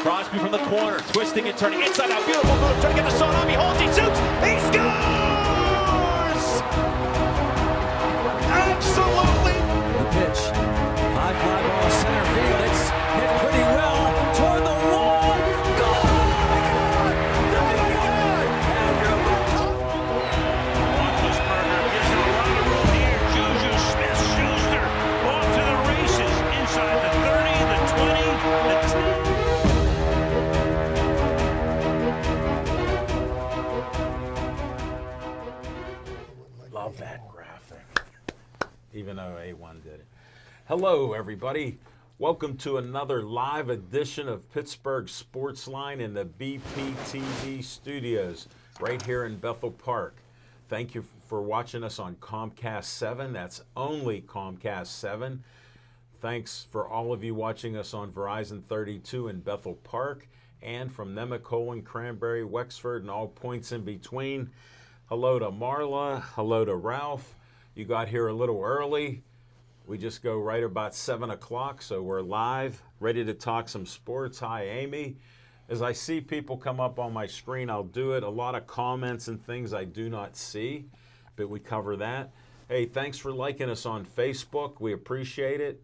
Crosby from the corner, twisting and turning inside out. Beautiful move, trying to get the shot on. He holds, he shoots, he scores! Absolutely! The pitch. High fly ball center field. It's hit pretty well toward the wall. Goal! Roethlisberger gives him a lot of room here. Juju Smith-Schuster off to the races inside the 30, the 20, the 10. Love that graphic, even though A1 did it. Hello, everybody. Welcome to another live edition of Pittsburgh Sportsline in the BPTV studios right here in Bethel Park. Thank you for watching us on Comcast 7. That's only Comcast 7. Thanks for all of you watching us on Verizon 32 in Bethel Park and from Nemacolin, Cranberry, Wexford, and all points in between. Hello to Marla. Hello to Ralph. You got here a little early. We just go right about 7 o'clock, so we're live, ready to talk some sports. Hi, Amy. As I see people come up on my screen, I'll do it. A lot of comments and things I do not see, but we cover that. Hey, thanks for liking us on Facebook. We appreciate it.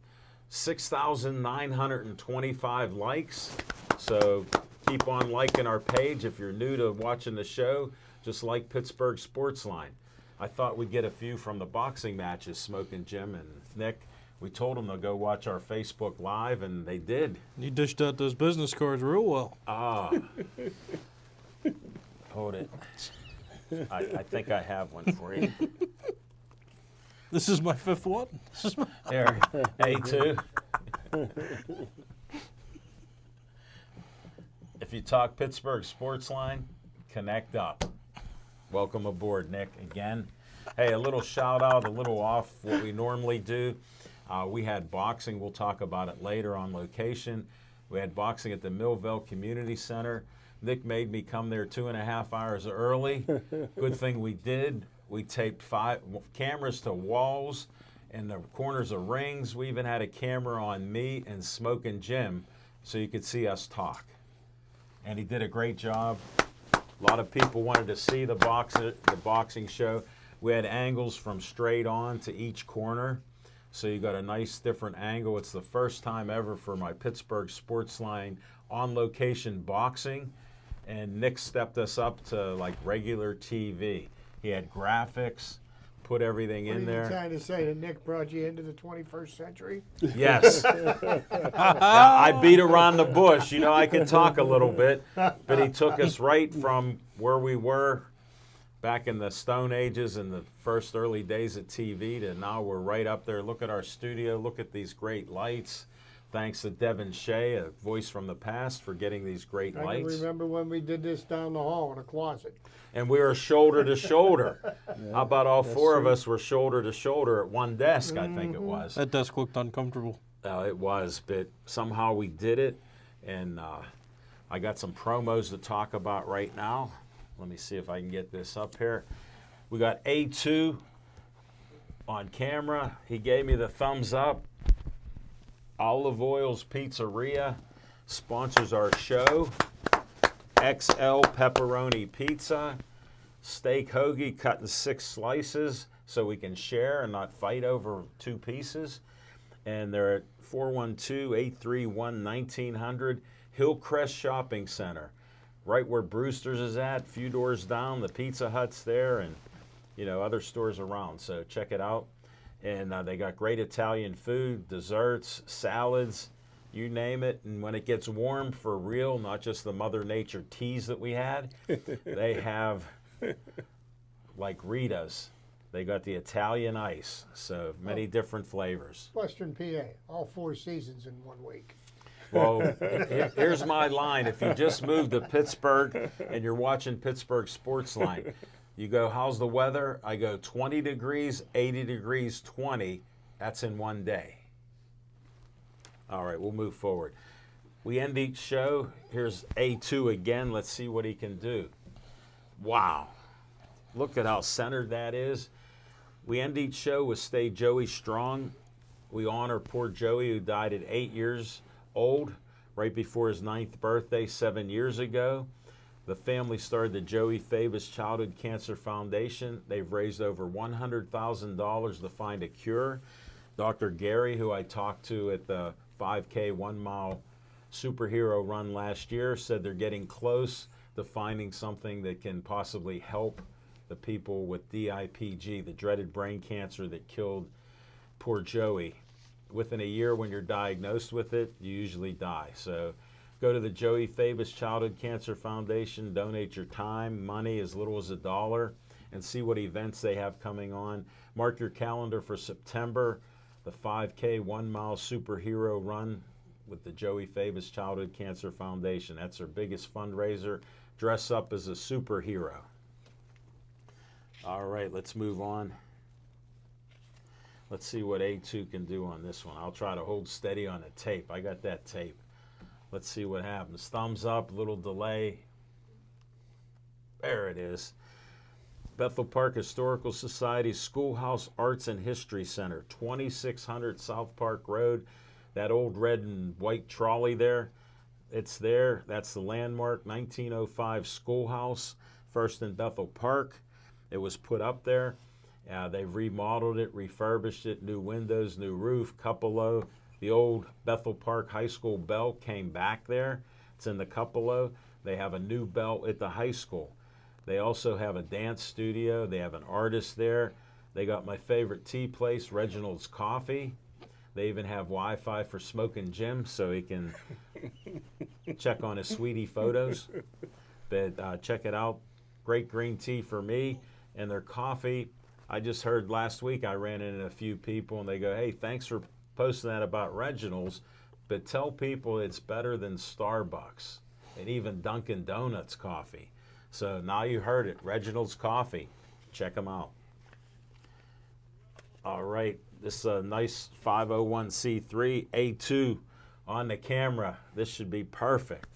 6,925 likes. So keep on liking our page. If you're new to watching the show, just like Pittsburgh Sportsline. I thought we'd get a few from the boxing matches, Smoking Jim and Nick. We told them to go watch our Facebook Live, and they did. You dished out those business cards real well. Ah. Hold it. I think I have one for you. This is my fifth one. There, A2. If you talk Pittsburgh Sportsline, connect up. Welcome aboard, Nick, again. Hey, a little shout out, a little off what we normally do. We had boxing. We'll talk about it later on location. We had boxing at the Millville Community Center. Nick made me come there 2.5 hours early. Good thing we did. We taped 5 cameras to walls and the corners of rings. We even had a camera on me and Smoking Jim so you could see us talk. And he did a great job. A lot of people wanted to see the boxing show. We had angles from straight on to each corner, so you got a nice different angle. It's the first time ever for my Pittsburgh Sportsline on-location boxing, and Nick stepped us up to like regular TV. He had graphics, put everything in there. What are you trying to say that Nick brought you into the 21st century? Yes. I beat around the bush. You know, I can talk a little bit, but he took us right from where we were back in the Stone Ages and the first early days of TV to now we're right up there. Look at our studio. Look at these great lights. Thanks to Devin Shea, a voice from the past, for getting these great I lights. can remember when we did this down the hall in a closet. And we were shoulder to shoulder. How about all four of us were shoulder to shoulder at one desk, I think it was. That desk looked uncomfortable. It was, but somehow we did it, and I got some promos to talk about right now. Let me see if I can get this up here. We got A2 on camera. He gave me the thumbs up. Olive Oil's Pizzeria sponsors our show. XL Pepperoni Pizza. Steak hoagie cut in 6 slices so we can share and not fight over 2 pieces. And they're at 412-831-1900 Hillcrest Shopping Center, right where Brewster's is at, few doors down. The Pizza Hut's there, and other stores around. So check it out. And they got great Italian food, desserts, salads, you name it. And when it gets warm for real, not just the Mother Nature teas that we had, they have like Rita's. They got the Italian ice, so many different flavors. Western PA, all 4 seasons in 1 week. Well, here's my line. If you just moved to Pittsburgh and you're watching Pittsburgh Sportsline, you go, how's the weather? I go 20 degrees, 80 degrees, 20. That's in 1 day. All right, we'll move forward. We end each show. Here's A2 again. Let's see what he can do. Wow. Look at how centered that is. We end each show with Stay Joey Strong. We honor poor Joey, who died at 8 years old right before his 9th birthday 7 years ago. The family started the Joey Fabus Childhood Cancer Foundation. They've raised over $100,000 to find a cure. Dr. Gary, who I talked to at the 5K 1 mile superhero run last year, said they're getting close to finding something that can possibly help the people with DIPG, the dreaded brain cancer that killed poor Joey. Within a year when you're diagnosed with it, you usually die. So go to the Joey Fabus Childhood Cancer Foundation, donate your time, money, as little as $1, and see what events they have coming on. Mark your calendar for September, the 5K 1 mile superhero run with the Joey Fabus Childhood Cancer Foundation. That's their biggest fundraiser. Dress up as a superhero. All right, let's move on. Let's see what A2 can do on this one. I'll try to hold steady on the tape. I got that tape. Let's see what happens. Thumbs up, little delay. There it is. Bethel Park Historical Society Schoolhouse Arts and History Center, 2600 South Park Road. That old red and white trolley there, it's there. That's the landmark, 1905 schoolhouse, first in Bethel Park. It was put up there. They've remodeled it, refurbished it, new windows, new roof, cupola. The old Bethel Park High School bell came back there. It's in the cupola. They have a new bell at the high school. They also have a dance studio. They have an artist there. They got my favorite tea place, Reginald's Coffee. They even have Wi-Fi for Smoking Jim, so he can check on his sweetie photos. But check it out. Great green tea for me. And their coffee, I just heard last week, I ran into a few people, and they go, hey, thanks for posting that about Reginald's, but tell people it's better than Starbucks and even Dunkin' Donuts coffee. So now you heard it, Reginald's Coffee. Check them out. All right, this is a nice 501c3 A2 on the camera. This should be perfect.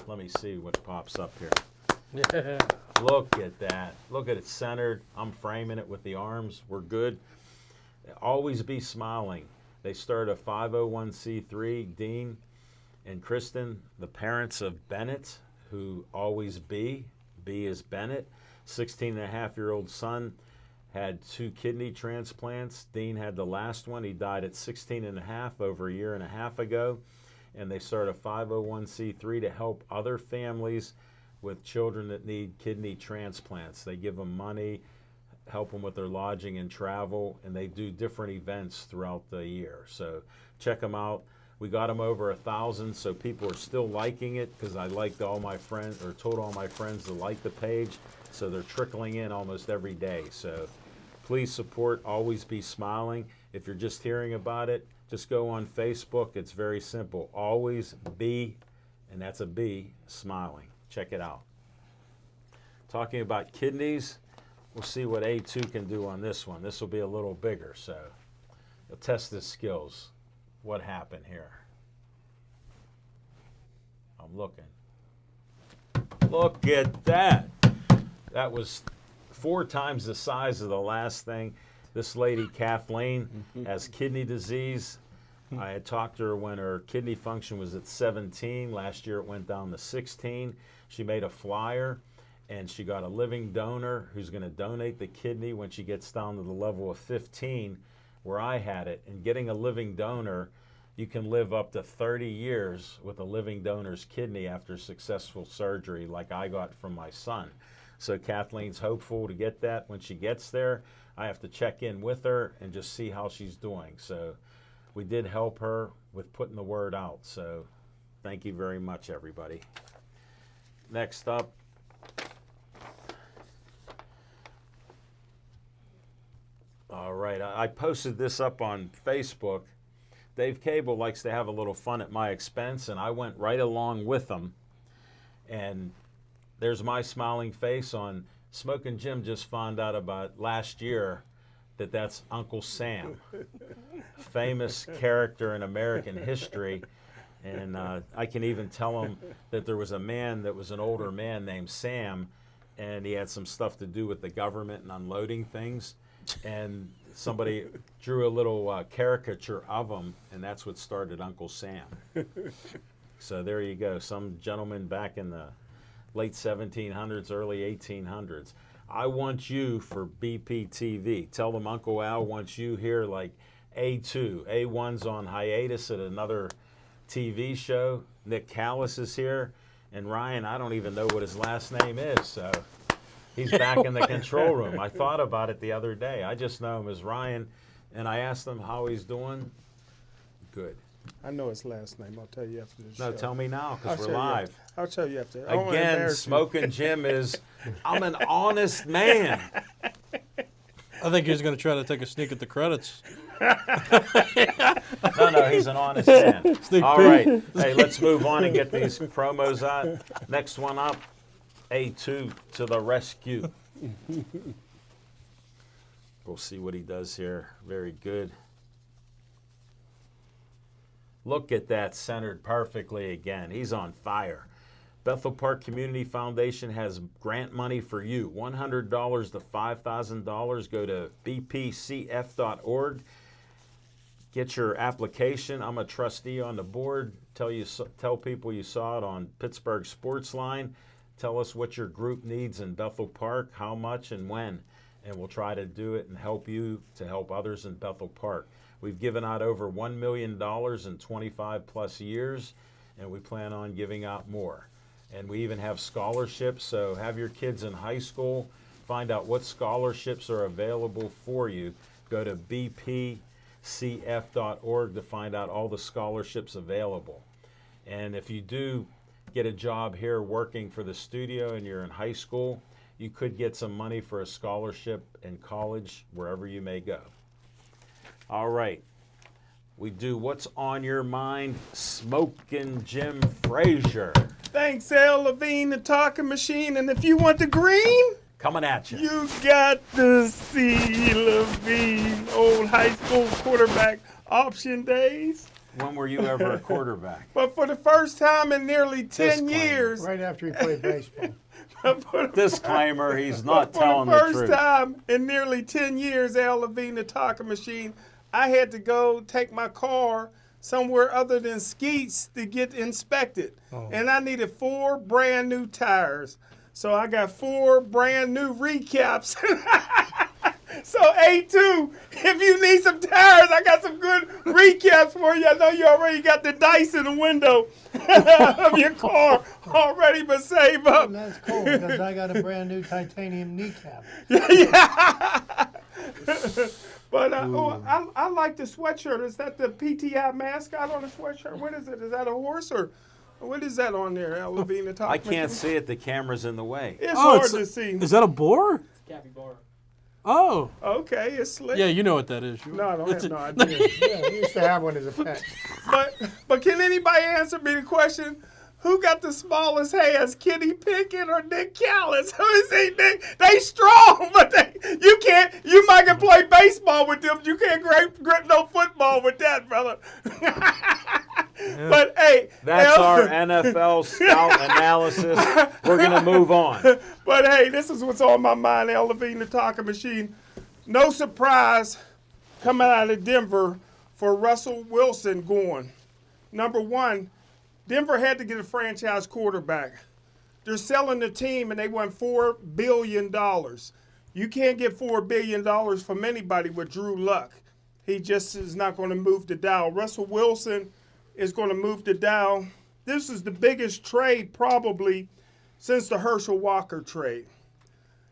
Let me see what pops up here. Yeah. Look at that. Look at it centered. I'm framing it with the arms. We're good. Always be smiling. They started a 501c3, Dean and Kristen, the parents of Bennett, who always B is Bennett. 16-and-a-half-year-old son had 2 kidney transplants. Dean had the last one. He died at 16-and-a-half over a year and a half ago. And they started a 501c3 to help other families with children that need kidney transplants. They give them money, help them with their lodging and travel, and they do different events throughout the year. So check them out. We got them over 1,000, so people are still liking it because I liked all my friends, or told all my friends to like the page. So they're trickling in almost every day. So please support, always be smiling. If you're just hearing about it, just go on Facebook. It's very simple. Always be, and that's a B, smiling. Check it out. Talking about kidneys, we'll see what A2 can do on this one. This will be a little bigger, so you'll test his skills. What happened here? I'm looking. Look at that. That was 4 times the size of the last thing. This lady, Kathleen, has kidney disease. I had talked to her when her kidney function was at 17. Last year it went down to 16. She made a flyer, and she got a living donor who's going to donate the kidney when she gets down to the level of 15, where I had it. And getting a living donor, you can live up to 30 years with a living donor's kidney after successful surgery like I got from my son. So Kathleen's hopeful to get that. When she gets there, I have to check in with her and just see how she's doing. So we did help her with putting the word out. So thank you very much, everybody. Next up, all right, I posted this up on Facebook. Dave Cable likes to have a little fun at my expense, and I went right along with him. And there's my smiling face on Smoking Jim. Just found out about last year that that's Uncle Sam, famous character in American history. And I can even tell him that there was a man that was an older man named Sam, and he had some stuff to do with the government and unloading things. And somebody drew a little caricature of him, and that's what started Uncle Sam. So there you go. Some gentleman back in the late 1700s, early 1800s. I want you for BPTV. Tell them Uncle Al wants you here like A2. A1's on hiatus at another TV show. Nick Callis is here. And Ryan, I don't even know what his last name is, so he's back in the control room. I thought about it the other day. I just know him as Ryan, and I asked him how he's doing. Good. I know his last name. I'll tell you after the show. No, tell me now, because I'll we're tell you live. after- I'll tell you after. I don't wanna Again, embarrass you. Smoking Jim is, I'm an honest man. I think he's going to try to take a sneak at the credits. No, he's an honest man. Sneak All peek. right. Hey, let's move on and get these promos out. Next one up, A2 to the rescue. We'll see what he does here. Very good. Look at that, centered perfectly again. He's on fire. Bethel Park Community Foundation has grant money for you. $100 to $5,000. Go to bpcf.org. Get your application. I'm a trustee on the board. Tell people you saw it on Pittsburgh Sportsline. Tell us what your group needs in Bethel Park, how much and when, and we'll try to do it and help you to help others in Bethel Park. We've given out over $1 million in 25 plus years, and we plan on giving out more. And we even have scholarships, so have your kids in high school, find out what scholarships are available for you. Go to bpcf.org to find out all the scholarships available. And if you do get a job here working for the studio and you're in high school, you could get some money for a scholarship in college, wherever you may go. All right. We do What's on Your Mind, Smoking Jim Frazier. Thanks, Al Levine, the talking machine. And if you want the green, Coming at you. you got to see Levine, old high school quarterback option days. When were you ever a quarterback? But for the first time in nearly 10 Disclaimer. years, Right after he played baseball. for the Disclaimer, he's not For telling the the first truth. time in nearly 10 years, Al Levine, the talking machine, I had to go take my car somewhere other than Skeets to get inspected. And I needed 4 brand new tires. So I got 4 brand new recaps. So A2, if you need some tires, I got some good recaps for you. I know you already got the dice in the window of your car already, but save up. And that's cool because I got a brand new titanium kneecap. But I like the sweatshirt. Is that the PTI mascot on the sweatshirt? What is it? Is that a horse or what is that on there? Al Levine, the top. I can't see it. The camera's in the way. It's hard to it's- see. Is that a boar? Capybara. Oh. Okay, it's slick. Yeah, you know what that is. No, I don't have no idea. Yeah, we used to have one as a pet. But can anybody answer me the question? Who got the smallest hands, Kenny Pickett or Nick Callis? Who is he, Nick? They strong, but you might can play baseball with them. You can't grip no football with that, brother. But hey, That's our NFL scout analysis. We're going to move on. But hey, this is what's on my mind, Al Levine, the talking machine. No surprise coming out of Denver for Russell Wilson going. Number one, Denver had to get a franchise quarterback. They're selling the team and they want $4 billion. You can't get $4 billion from anybody with Drew Luck. He just is not going to move the dial. Russell Wilson is going to move the dial. This is the biggest trade probably since the Herschel Walker trade.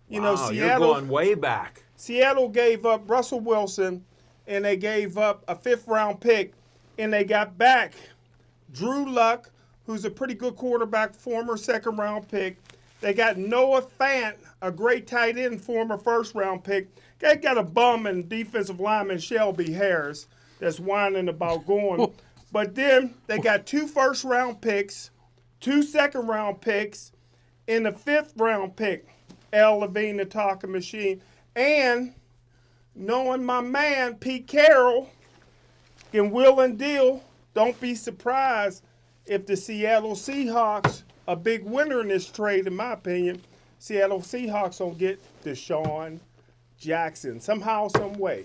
You know, Wow, you're Seattle. going way back. Seattle gave up Russell Wilson, and they gave up a 5th-round pick, and they got back Drew Luck, who's a pretty good quarterback, former 2nd-round pick. They got Noah Fant, a great tight end, former 1st-round pick. They got a bum and defensive lineman, Shelby Harris, that's whining about going. But then they got 2 1st-round picks, 2 2nd-round picks, and a 5th-round pick, Al Levine, the talking machine. And knowing my man, Pete Carroll, can will and deal, don't be surprised if the Seattle Seahawks, a big winner in this trade, in my opinion, Seattle Seahawks don't get Deshaun Jackson somehow, some way.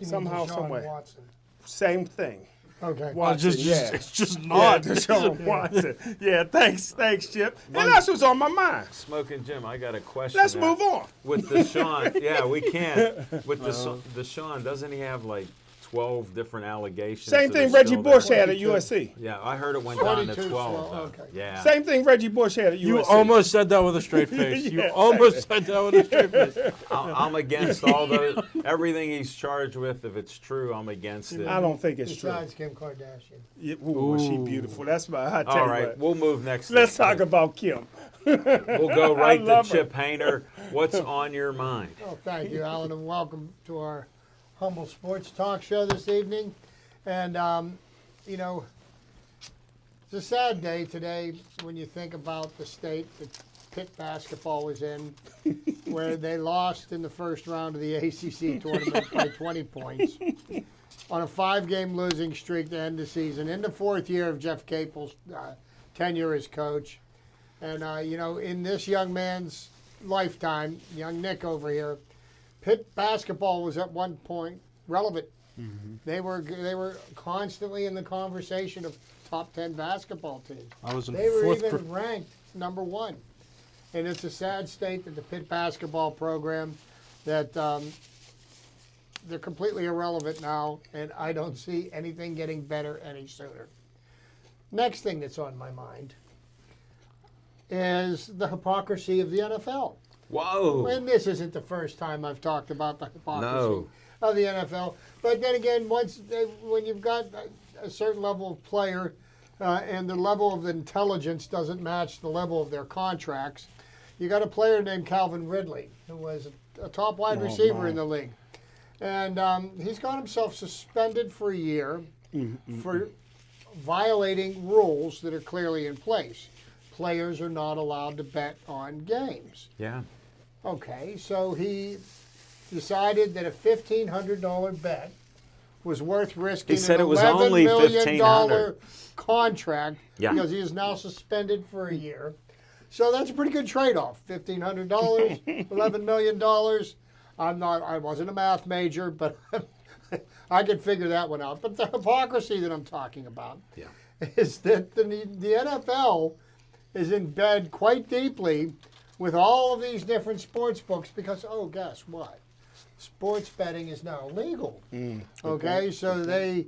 You mean Somehow, Deshaun some way. Watson. Same thing. Okay. Watson, It's just Yeah, not. Deshaun Watson. Yeah, thanks, Chip. And that's what's on my mind. Smoking Jim, I got a question. Let's now. move on. With Deshaun, yeah, we can. With Deshaun, doesn't he have like 12 different allegations? Same that thing are Reggie still Bush there? had at USC. Yeah, I heard it went down to 22, 12. though. okay. Yeah. Same thing Reggie Bush had at USC. You almost said that with a straight face. You Yeah, almost said that with a straight face. I'm against all those. Everything he's charged with. If it's true, I'm against it. I don't think it's true. Besides Kim Kardashian. Yeah, ooh, she beautiful. That's my. I tell All you right, what. we'll move next. Let's to- talk about Kim. We'll go right to love her. Chip Hayner. What's on your mind? Oh, thank you, Alan, and welcome to our humble sports talk show this evening. And, you know, it's a sad day today when you think about the state that Pitt basketball was in, where they lost in the first round of the ACC tournament by 20 points on a 5-game losing streak to end the season, in the 4th year of Jeff Capel's tenure as coach. And, you know, in this young man's lifetime, young Nick over here, Pitt basketball was at one point relevant. They were constantly in the conversation of top 10 basketball teams. I was in They were fourth. even ranked number 1. And it's a sad state that the Pitt basketball program, that they're completely irrelevant now, and I don't see anything getting better any sooner. Next thing that's on my mind is the hypocrisy of the NFL. Whoa. And this isn't the first time I've talked about the hypocrisy No. of the NFL. But then again, when you've got a certain level of player and the level of intelligence doesn't match the level of their contracts, you got a player named Calvin Ridley, who was a top wide receiver in the league. And he's got himself suspended for a year for violating rules that are clearly in place. Players are not allowed to bet on games. Yeah. Okay, so he decided that a $1,500 bet was worth risking He said an it was $11 only million $1,500. contract Yeah. because he is now suspended for a year. So that's a pretty good trade-off. $1,500, $11 million. I wasn't a math major, but I could figure that one out. But the hypocrisy that I'm talking about Yeah. is that the NFL is in bed quite deeply with all of these different sports books because, oh, guess what? Sports betting is now legal. Okay, so they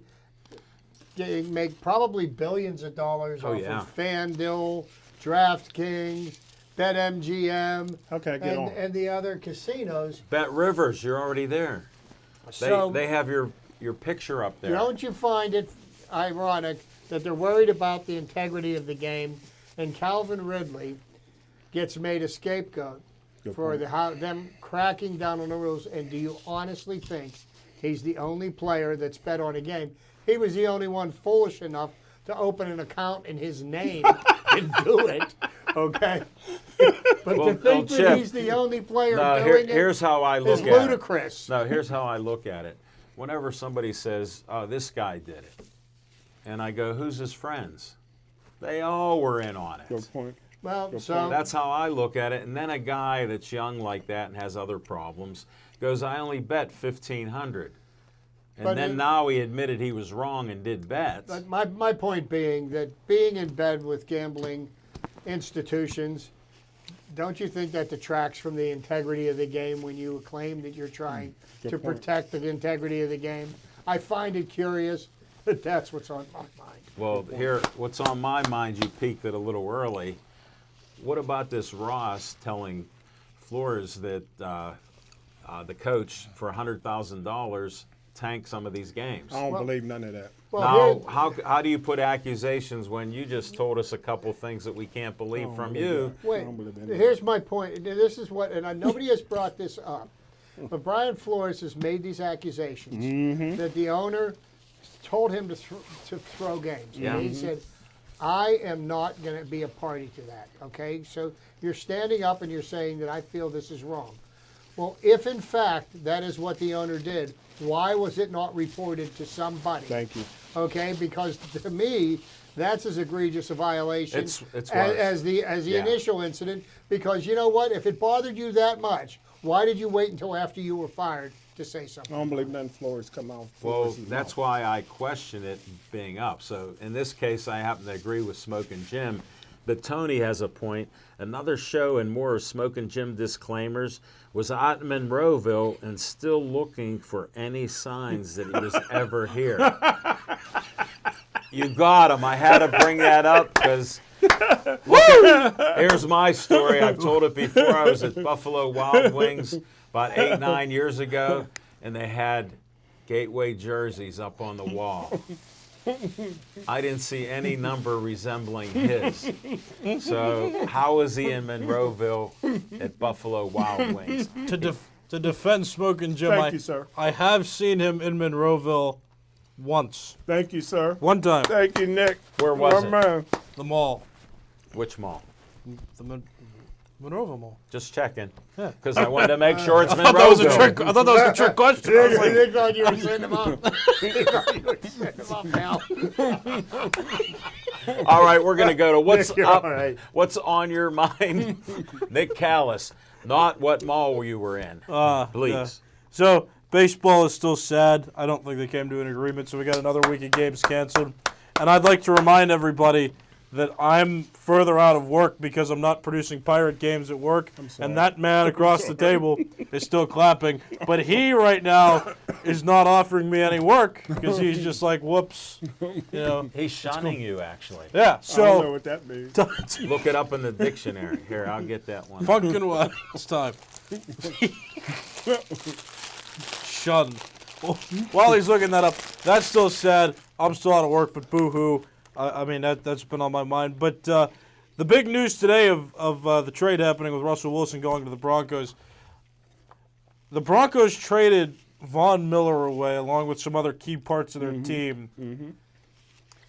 make probably billions of dollars Oh, off yeah. of FanDuel, DraftKings, BetMGM, Okay, get on. and the other casinos. Bet Rivers, you're already there. So They have your picture up there. don't you find it ironic that they're worried about the integrity of the game, and Calvin Ridley gets made a scapegoat for them cracking down on the rules? And do you honestly think he's the only player that's bet on a game? He was the only one foolish enough to open an account in his name and do it. Okay, but Well, to think Chip, that he's the only player No, doing here's how I it look is at it. ludicrous. No, here's how I look at it. Whenever somebody says, "Oh, this guy did it," and I go, "Who's his friends?" They all were in on it. Good point. Well, so That's how I look at it. And then a guy that's young like that and has other problems goes, "I only bet $1,500," and But then it- now he admitted he was wrong and did bets. But my point being that being in bed with gambling institutions, don't you think that detracts from the integrity of the game when you claim that you're trying to protect the integrity of the game? I find it curious that that's what's on my mind. Well, here, what's on my mind, you peaked it a little early. What about this Ross telling Flores that the coach, for $100,000, tanked some of these games? I don't believe none of that. Well, Now, how do you put accusations when you just told us a couple things that we can't believe from you? wait, I don't believe any of here's my point. This is what, and nobody has brought this up, but Brian Flores has made these accusations that the owner told him to throw games. Yeah. And he said, I am not going to be a party to that, okay? So you're standing up and you're saying that I feel this is wrong. Well, if in fact that is what the owner did, why was it not reported to somebody? Thank you. Okay, because to me, that's as egregious a violation It's worse. as the Yeah. initial incident. Because you know what? If it bothered you that much, why did you wait until after you were fired to say something? I don't believe nothing Flores come out. Well, Flores' that's mouth. why I question it being up. So in this case, I happen to agree with Smoking Jim, but Tony has a point. Another show and more of Smoking Jim disclaimers was out in Monroeville and still looking for any signs that he was ever here. You got him. I had to bring that up because here's my story. I've told it before. I was at Buffalo Wild Wings about 8-9 years ago, and they had Gateway jerseys up on the wall. I didn't see any number resembling his. So how is he in Monroeville at Buffalo Wild Wings? To defend Smoking Jim, Thank you, sir. I have seen him in Monroeville once. Thank you, sir. One time. Thank you, Nick. Where was My it? man. The mall. Which mall? The Monroeville Mall. Just checking. Yeah. Because I wanted to make sure it's I thought that was a trick. Monroeville. I thought that was a trick question. I was like, They thought you were setting him up. They thought you were setting him up, pal. All right, we're going to go to what's Nick, you're up, all right. what's on your mind. Nick Callis, not what mall you were in. Please. yeah. So baseball is still sad. I don't think they came to an agreement, so we got another week of games canceled. And I'd like to remind everybody that I'm further out of work because I'm not producing Pirate games at work. And that man across the table is still clapping. But he right now is not offering me any work because he's just like, whoops. You know. He's shunning you, actually. Yeah. I don't know So what that means. Look it up in the dictionary. Here, I'll get that one. Funkin' what? It's time. Shun. While he's looking that up, that's still sad. I'm still out of work, but boo-hoo. I mean, that's been on my mind. But the big news today of the trade happening with Russell Wilson going to the Broncos, the Broncos traded Von Miller away along with some other key parts of their team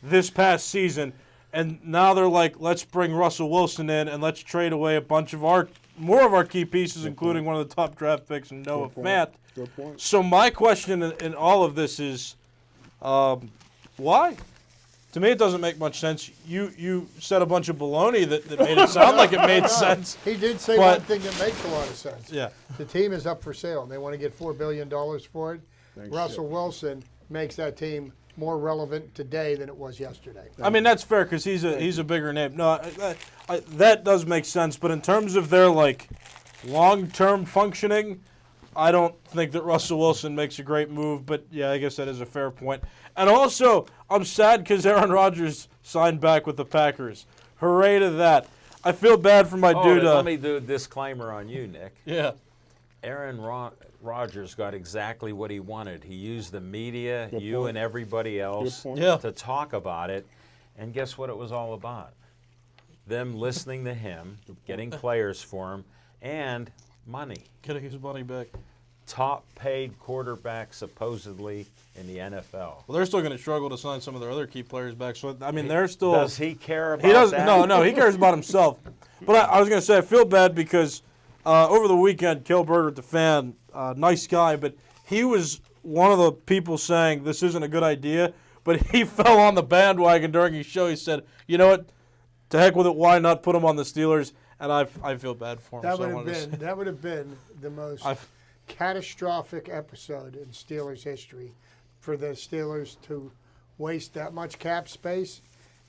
this past season. And now they're like, let's bring Russell Wilson in and let's trade away a bunch of more of our key pieces, including one of the top draft picks in Noah Fant. Good point. So my question in all of this is, why? To me, it doesn't make much sense. You said a bunch of baloney that made it sound like it made sense. He did say But- one thing that makes a lot of sense. Yeah. The team is up for sale, and they want to get $4 billion for it. Russell Wilson makes that team more relevant today than it was yesterday. I mean, that's fair because he's a bigger name. No, that does make sense. But in terms of their like long-term functioning, I don't think that Russell Wilson makes a great move. But yeah, I guess that is a fair point. And also, I'm sad because Aaron Rodgers signed back with the Packers. Hooray to that! I feel bad for my dude. Let me do a disclaimer on you, Nick. Yeah. Aaron Rodgers got exactly what he wanted. He used the media, you point. and everybody else, point. Yeah. to talk about it. And guess what it was all about? Them listening to him, getting players for him, and money. Getting his money back. Top paid quarterback supposedly in the NFL. Well, they're still going to struggle to sign some of their other key players back. So I mean, they're still. Does he care about He doesn't. that? No, he cares about himself. But I was going to say, I feel bad because over the weekend, Kilberger, the fan, nice guy, but he was one of the people saying this isn't a good idea. But he fell on the bandwagon during his show. He said, "You know what? To heck with it. Why not put him on the Steelers?" And I feel bad for him. That so I would wanted to have say- been the most I've- catastrophic episode in Steelers history for the Steelers to waste that much cap space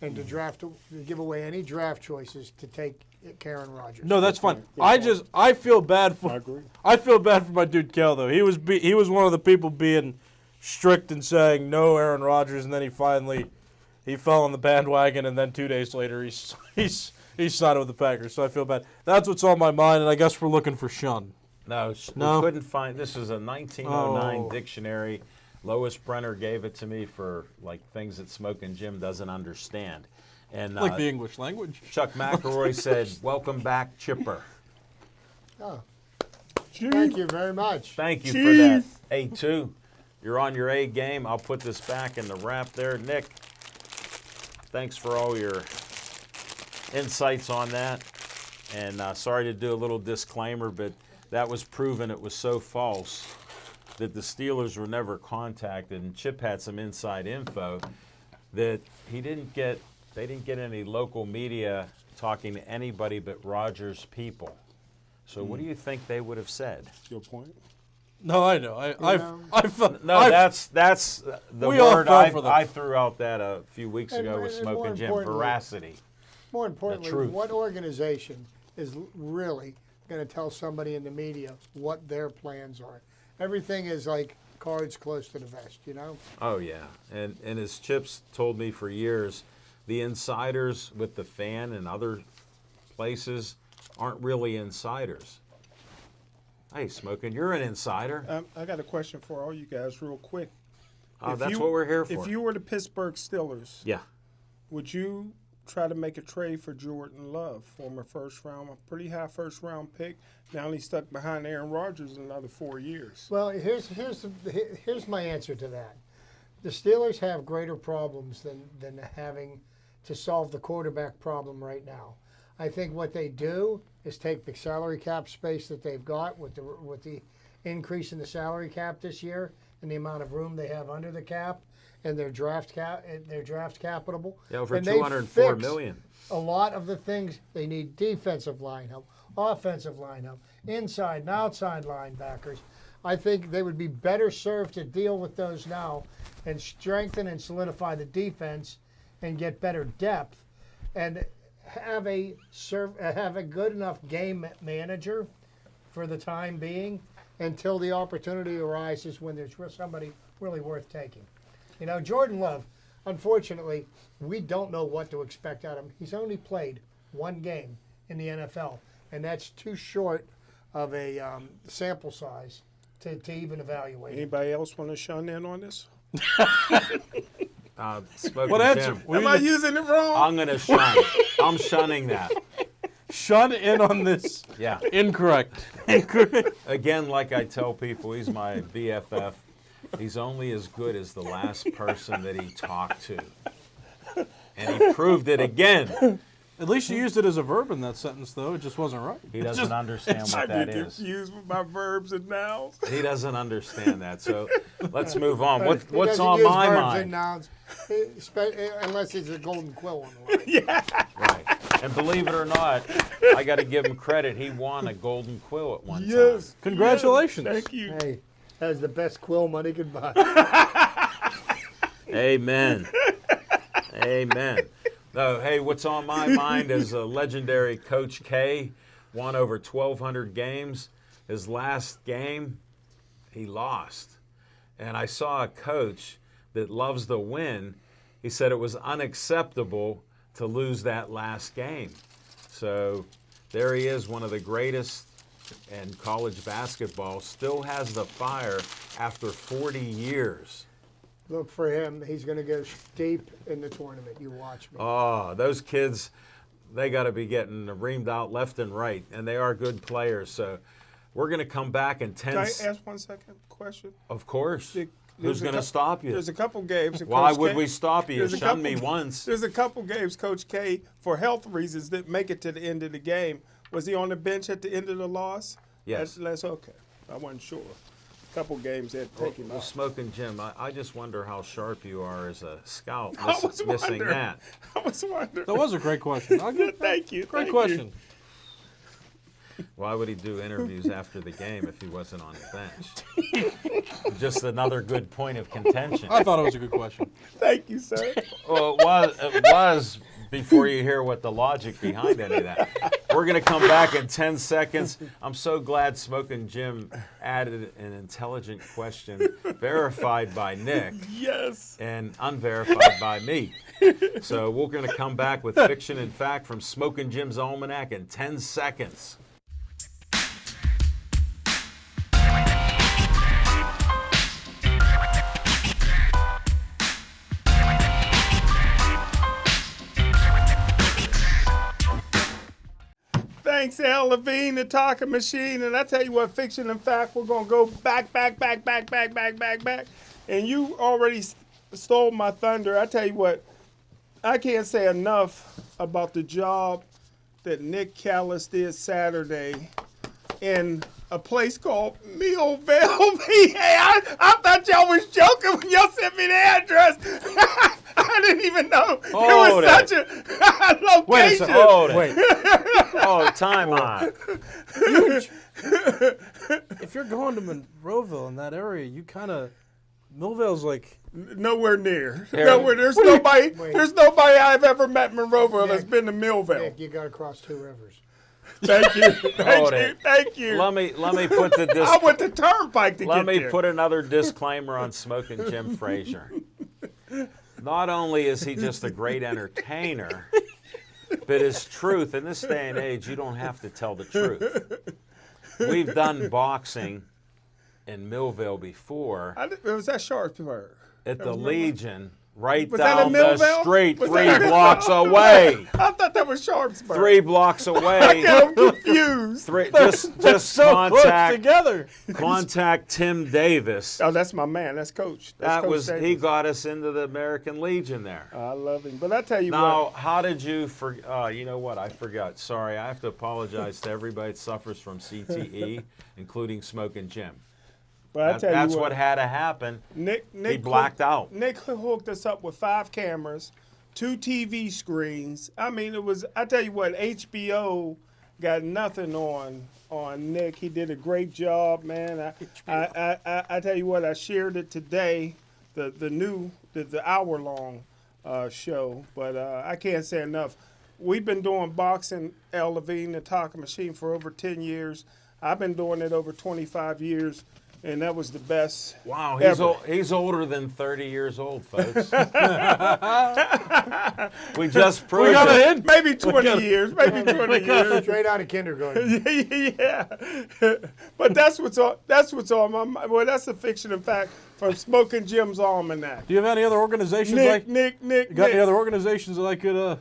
and to give away any draft choices to take Karen Rodgers. No, that's fine. I feel bad for. I agree. I feel bad for my dude Kel though. He was one of the people being strict and saying no Aaron Rodgers, and then he fell on the bandwagon, and then 2 days later he's signed with the Packers. So I feel bad. That's what's on my mind, and I guess we're looking for Shun. No, No? we couldn't find. This is a 1909 Oh. dictionary. Lois Brenner gave it to me for like things that Smoking Jim doesn't understand. And Like the English language. Chuck McElroy said, "Welcome back, Chipper." Oh, Chief. thank you very much. Thank you for that. A2, you're on your A game. I'll put this back in the wrap there. Nick, thanks for all your insights on that. And sorry to do a little disclaimer, but that was proven it was so false that the Steelers were never contacted. And Chip had some inside info that he didn't get they didn't get any local media talking to anybody but Rogers people. So what do you think they would have said? Your point. No, I know. I felt No, that's the we all word fell for them. I threw out that a few weeks ago with and more Smoking Jim. importantly- Veracity. More importantly, truth. what organization is really going to tell somebody in the media what their plans are? Everything is like cards close to the vest, you know? Oh yeah, and as Chips told me for years, the insiders with the fan and other places aren't really insiders. Hey, Smoking, you're an insider. I got a question for all you guys, real quick. If That's you- what we're here for. If you were the Pittsburgh Steelers, Yeah. would you try to make a trade for Jordan Love, former a pretty high first round pick? Now he's stuck behind Aaron Rodgers another 4 years. Well, here's my answer to that. The Steelers have greater problems than having to solve the quarterback problem right now. I think what they do is take the salary cap space that they've got with the increase in the salary cap this year and the amount of room they have under the cap and their draft capital. Yeah, over and they $204 fix million. A lot of the things they need: defensive line help, offensive line help, inside and outside linebackers. I think they would be better served to deal with those now and strengthen and solidify the defense and get better depth and have a good enough game manager for the time being until the opportunity arises when there's somebody really worth taking. You know, Jordan Love, unfortunately, we don't know what to expect out of him. He's only played one game in the NFL, and that's too short of a sample size to even evaluate him. Anybody else want to shun in on this? Smoking What answer? Jim. Am I using it wrong? I'm gonna shun. I'm shunning that. shun in on this. Yeah. Incorrect. Again, like I tell people, he's my BFF. He's only as good as the last person that he talked to. And he proved it again. At least you used it as a verb in that sentence, though. It just wasn't right. He doesn't understand I what that get is. confused with my verbs and nouns. He doesn't understand that. So let's move on. He What's doesn't on use my verbs mind? and nouns, unless it's a golden quill on the line. Right. And believe it or not, I got to give him credit. He won a golden quill at one Yes. Congratulations. Yes, thank you. Hey, that was the best quill money could buy. time. Amen. Amen. No, hey, what's on my mind is a legendary Coach K won over 1,200 games. His last game, he lost. And I saw a coach that loves the win. He said it was unacceptable to lose that last game. So there he is, one of the greatest in college basketball, still has the fire after 40 years. Look for him. He's going to go deep in the tournament. You watch me. Oh, those kids, they got to be getting reamed out left and right, and they are good players. So we're going to come back in 10 Can I ask 1 second question? Of course. There- Who's there's a going to cou- stop you? There's a couple games. that Why Coach would K- we stop you? there's a Shun me couple- once. There's a couple games Coach K, for health reasons, didn't make it to the end of the game. Was he on the bench at the end of the loss? Yes. That's okay. I wasn't sure. A couple games that take him Well, out. Smoking Jim, I just wonder how sharp you are as a scout I was missing wondering. that. I was wondering. That was a great question. I'll give Thank you. Great thank question. Why would he do interviews after the game if he wasn't on the bench? Just another good point of contention. I thought it was a good question. You. Thank you, sir. Well, it was before you hear what the logic behind any of that. We're going to come back in 10 seconds. I'm so glad Smoking Jim added an intelligent question verified by Nick Yes. and unverified by me. So we're going to come back with Fiction and Fact from Smoking Jim's Almanac in 10 seconds. Thanks, Al Levine, the talking machine. And I tell you what, Fiction and Fact, we're going to go back. And you already stole my thunder. I tell you what, I can't say enough about the job that Nick Callis did Saturday in a place called Millvale. Hey, I thought y'all was joking when y'all sent me the address. I I didn't even know there Hold was it. such a location. Wait a second. Hold it. Wait. Oh, time on. If you're going to Monroeville in that area, you kind of Millvale's like Nowhere near. Here. Nowhere. There's nobody. There's nobody I've ever met in Monroeville that's been to Millville. Nick, you got to cross two rivers. Thank you. Thank Hold you. it. Thank you. Let me put the I went to Turnpike to let get me there. put another disclaimer on Smoking Jim Frazier. Not only is he just a great entertainer, but his truth in this day and age, you don't have to tell the truth. We've done boxing in Millville before It was at Sharpsburg. at the Legion, right Was that in down the Millville? street, Was 3 that- blocks away. I thought that was Sharpsburg. 3 blocks away. I'm confused. Just so close contact together. contact Tim Davis. Oh, that's my man. That's Coach. That's That Coach was he Davis. got us into the American Legion there. I love him. But I tell you Now, what. how did you you know what? I forgot. Sorry, I have to apologize to everybody that suffers from CTE, including Smoking Jim. But I tell That's you what had to happen. Nick He blacked out. Nick hooked us up with 5 cameras, 2 TV screens. I mean, it was. I tell you what, HBO got nothing on Nick. He did a great job, man. I tell you what, I shared it today, the hour-long show. But I can't say enough. We've been doing boxing, El Levine, the Talking Machine, for over 10 years. I've been doing it over 25 years. And that was the best. Wow, ever. he's older than 30 years old, folks. We just proved got a it. hint. Maybe 20 years. Maybe 20 years. Straight out of kindergarten. Yeah. But that's what's on my mind. Well, that's a fiction and fact from Smoking Jim's Almanac. Do you have any other organizations? Nick. You got any other organizations that I could,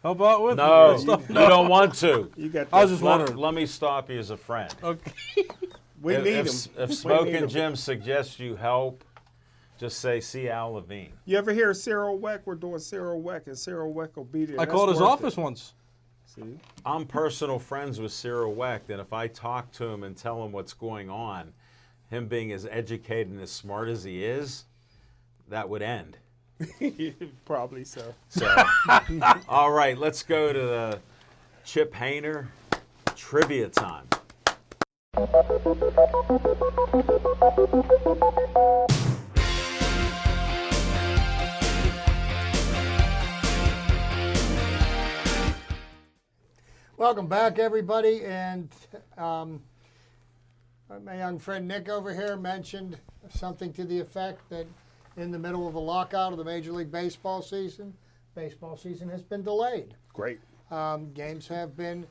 help out with? No, you don't want to. You got I was that. just wondering. Let me stop you as a friend. Okay. We need him. If We Smoking need him. Jim suggests you help, just say, see Al Levine. You ever hear Cyril Weck? We're doing Cyril Weck, and Cyril Weck will be there. I That's called his worth office it. once. See? I'm personal friends with Cyril Weck, and if I talk to him and tell him what's going on, him being as educated and as smart as he is, that would end. Probably so. So, all right, let's go to the Chip Hayner trivia time. Welcome back, everybody. And my young friend Nick over here mentioned something to the effect that in the middle of a lockout of the Major League Baseball season has been delayed. Great. Games have been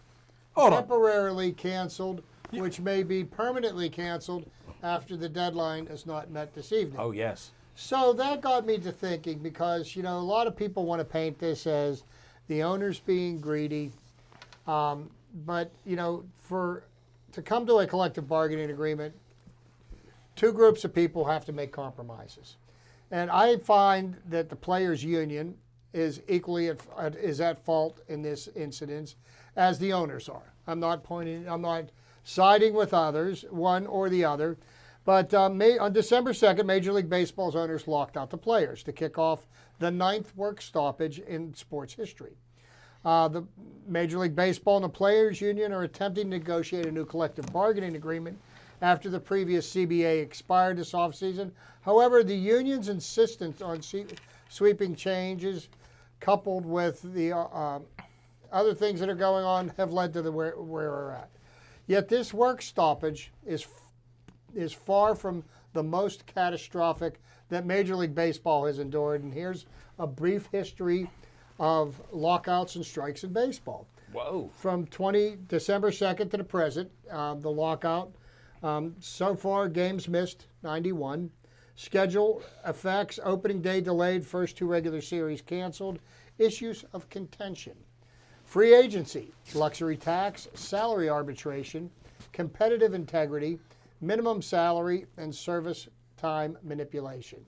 Hold on. temporarily canceled, which may be permanently canceled after the deadline is not met this evening. Oh, yes. So that got me to thinking because, a lot of people want to paint this as the owners being greedy. But, to come to a collective bargaining agreement, 2 groups of people have to make compromises. And I find that the players' union is equally is at fault in this incident as the owners are. I'm not siding with others, one or the other. But on December 2nd, Major League Baseball's owners locked out the players to kick off the 9th work stoppage in sports history. The Major League Baseball and the Players Union are attempting to negotiate a new collective bargaining agreement after the previous CBA expired this offseason. However, the union's insistence on sweeping changes, coupled with the other things that are going on, have led to where we're at. Yet this work stoppage is far from the most catastrophic that Major League Baseball has endured. And here's a brief history of lockouts and strikes in baseball. Whoa. From December 2nd to the present, the lockout. So far, games missed, 91. Schedule effects, opening day delayed, first 2 regular series canceled. Issues of contention. Free agency, luxury tax, salary arbitration, competitive integrity, minimum salary, and service time manipulation.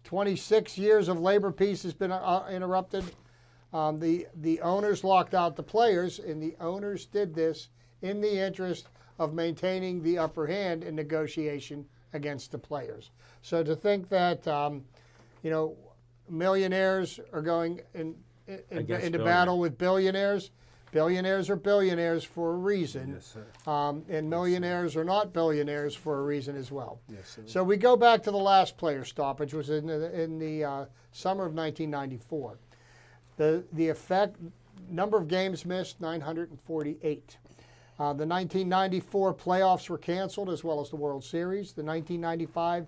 26 years of labor peace has been interrupted. The owners locked out the players, and the owners did this in the interest of maintaining the upper hand in negotiation against the players. So to think that, millionaires are going Against into battle with billionaires. Billionaires are billionaires for a reason, and millionaires are not billionaires for a reason as well. So we go back to the last player stoppage, was in the summer of 1994. The effect number of games missed, 948. The 1994 playoffs were canceled, as well as the World Series. The 1995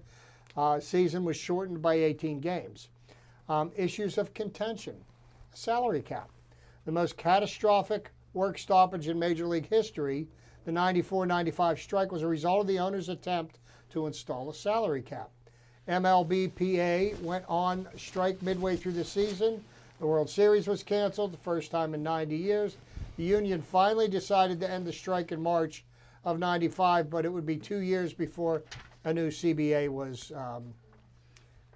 season was shortened by 18 games. Issues of contention, salary cap. The most catastrophic work stoppage in Major League history, the 94-95 strike, was a result of the owner's attempt to install a salary cap. MLBPA went on strike midway through the season. The World Series was canceled, the first time in 90 years. The union finally decided to end the strike in March of 95, but it would be 2 years before a new CBA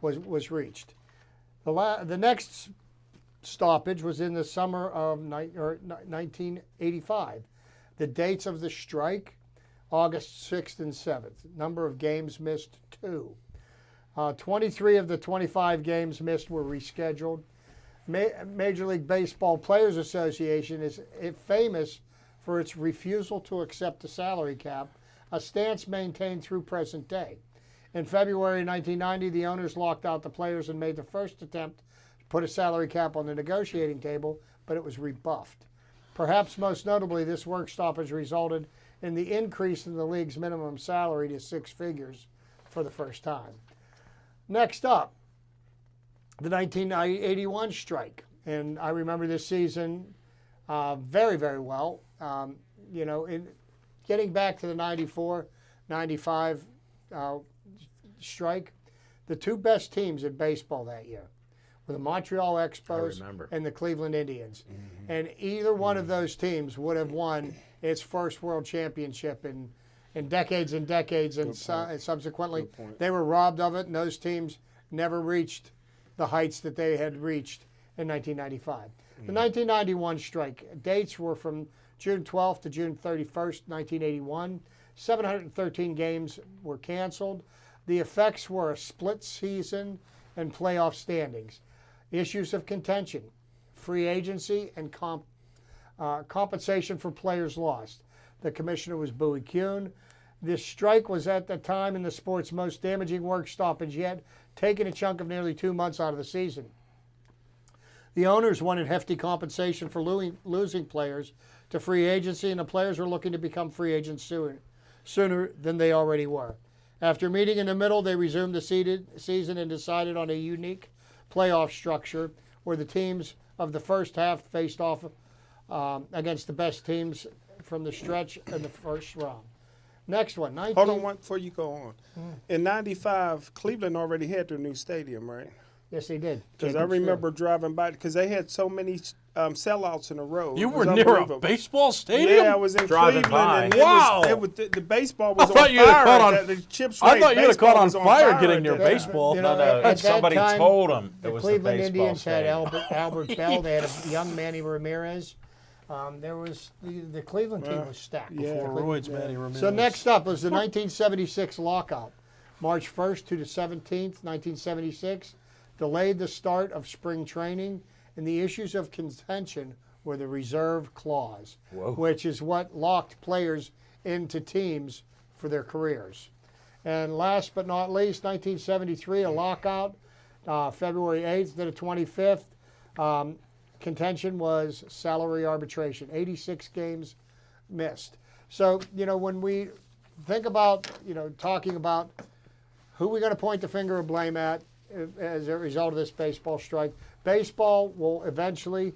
was reached. The next stoppage was in the summer of 1985. The dates of the strike, August 6th and 7th. Number of games missed, 2. 23 of the 25 games missed were rescheduled. Major League Baseball Players Association is famous for its refusal to accept the salary cap, a stance maintained through present day. In February 1990, the owners locked out the players and made the first attempt to put a salary cap on the negotiating table, but it was rebuffed. Perhaps most notably, this work stoppage resulted in the increase in the league's minimum salary to 6 figures for the first time. Next up, the 1981 strike. And I remember this season very, very well. Getting back to the 94-95 strike, the two best teams in baseball that year were the Montreal Expos and the Cleveland Indians. Mm-hmm. And either one of those teams would have won its first world championship in decades and decades, and subsequently they were robbed of it, and those teams never reached the heights that they had reached in 1995. The 1991 strike, dates were from June 12th to June 31st, 1981. 713 games were canceled. The effects were a split season and playoff standings. Issues of contention, free agency, and compensation for players lost. The commissioner was Bowie Kuhn. This strike was at the time in the sport's most damaging work stoppage yet, taking a chunk of nearly 2 months out of the season. The owners wanted hefty compensation for losing players to free agency, and the players were looking to become free agents sooner than they already were. After meeting in the middle, they resumed the season and decided on a unique playoff structure where the teams of the first half faced off against the best teams from the stretch in the first round. Next one. Hold on before you go on. In 95, Cleveland already had their new stadium, right? Yes, they did. Because I remember driving by, because they had so many sellouts in a row. You were near a baseball stadium? Yeah, I was in Driving Cleveland. by. And Wow. the baseball was I thought on you had fire. caught on. The Chips I thought you had caught on baseball was fire fire getting at near that time. baseball. You know, No, at that somebody time, told them it the was Cleveland the baseball Indians had stadium. Albert Bell. They had a young Manny Ramirez. There was the Cleveland team was stacked. Before Roy's Manny Ramirez. So next up was the 1976 lockout. March 1st to the 17th, 1976, delayed the start of spring training, and the issues of contention were the reserve clause, which is what locked players into teams for their careers. And last but not least, 1973, a lockout, February 8th to the 25th. Contention was salary arbitration, 86 games missed. So, when we think about, talking about who we're going to point the finger of blame at as a result of this baseball strike, baseball will eventually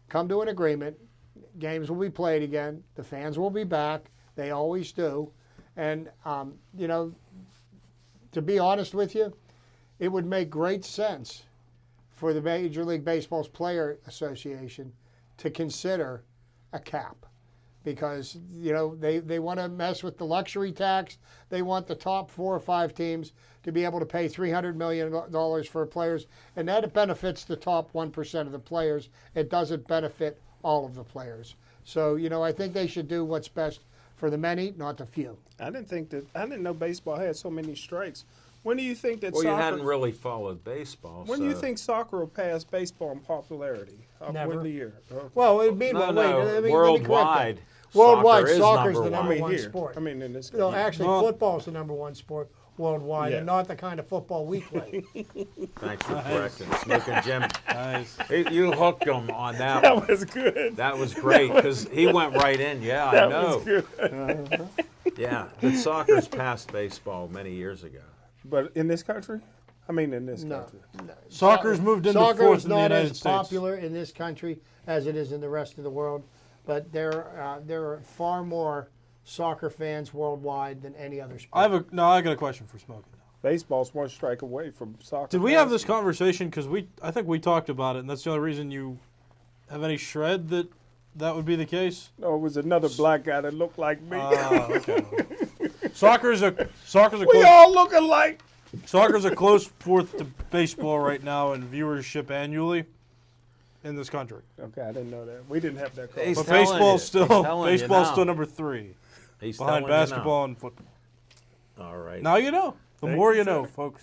come to an agreement. Games will be played again. The fans will be back. They always do. And, to be honest with you, it would make great sense for the Major League Baseball's Player Association to consider a cap, because they want to mess with the luxury tax. They want the top 4 or 5 teams to be able to pay $300 million for players, and that benefits the top 1% of the players. It doesn't benefit all of the players. So I think they should do what's best for the many, not the few. I didn't know baseball had so many strikes. When do you think that Well, you soccer? hadn't really followed baseball. When do you so- think soccer will pass baseball in popularity? Never. When the year? Well, it'd be No, wait, no, let me correct that. worldwide. Worldwide, soccer is soccer's number the I number mean, one here. sport. I mean, in this. No, actually, Well- football's the number one sport worldwide, Yeah. and not the kind of football we play. Thanks for correcting. Smoking Jim. Nice. You hooked him on that one. That was good. That was great because he went right in. Yeah, I That know. was good. Yeah, but soccer's passed baseball many years ago. But in this country? I mean, in this No, country. Soccer's moved into Soccer fourth is in the not United as States. popular in this country as it is in the rest of the world, but there are far more soccer fans worldwide than any other sport. I got a question for Smoking. Baseball's one strike away from soccer. Did we have this conversation? Because I think we talked about it, and that's the only reason you have any shred that would be the case. No, it was another black guy that looked like me. Okay. Soccer's a we close, all look alike. soccer's a close fourth to baseball right now in viewership annually in this country. Okay, I didn't know that. We didn't have that. He's But telling baseball's you. still He's telling you baseball's now. still number 3 He's behind telling you now. basketball and football. All right. Now you know. The Thank more you, you know, sir. folks.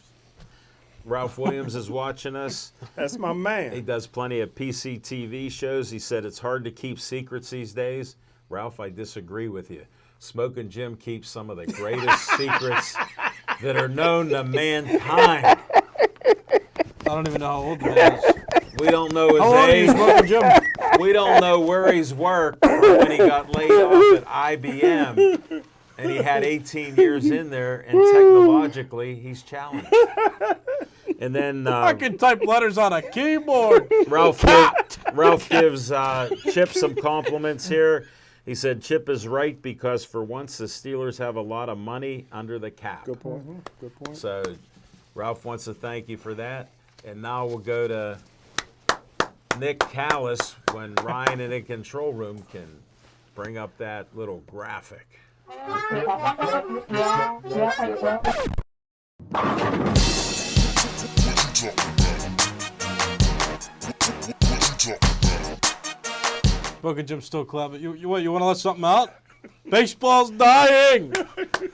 Ralph Williams is watching us. That's my He man. does plenty of PCTV shows. He said it's hard to keep secrets these days. Ralph, I disagree with you. Smoking Jim keeps some of the greatest secrets that are known to mankind. I don't even know how old the man is. We don't know his How old are you, age. Smoking Jim? We don't know where he's worked or when he got laid off at IBM. And he had 18 years in there, and technologically, he's challenged. And then I can type letters on a keyboard. Ralph gives Chip some compliments here. He said Chip is right because for once the Steelers have a lot of money under the cap. Good point. Good point. So Ralph wants to thank you for that. And now we'll go to Nick Callis when Ryan in the control room can bring up that little graphic. Smoking Jim's still clapping. You want to let something out? Baseball's dying.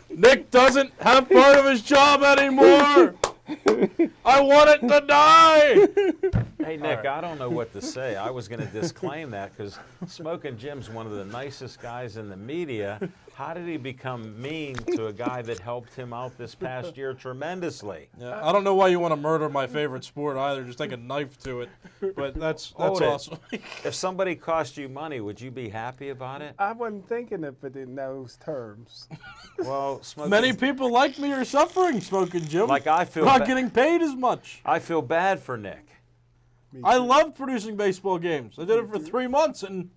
Nick doesn't have part of his job anymore. I want it to die. Hey, Nick, I don't know what to say. I was going to disclaim that because Smoking Jim's one of the nicest guys in the media. How did he become mean to a guy that helped him out this past year tremendously? Yeah, I don't know why you want to murder my favorite sport either. Just take a knife to it. But that's Hold it. awesome. If somebody cost you money, would you be happy about it? I wasn't thinking of it in those terms. Well, Smoking, Many people like me are suffering, Smoking Jim. like I feel, not ba- getting paid as much. I feel bad for Nick. I love producing baseball games. I did it for 3 months, and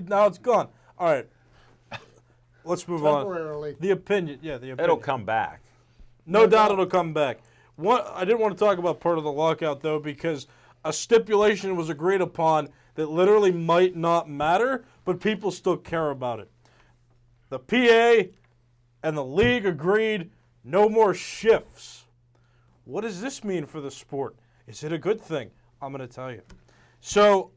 now it's gone. All right. Let's move on. Temporarily. The opinion. Yeah, the opinion. It'll come back. No doubt it'll come back. I didn't want to talk about part of the lockout, though, because a stipulation was agreed upon that literally might not matter, but people still care about it. The PA and the league agreed no more shifts. What does this mean for the sport? Is it a good thing? I'm going to tell you. So,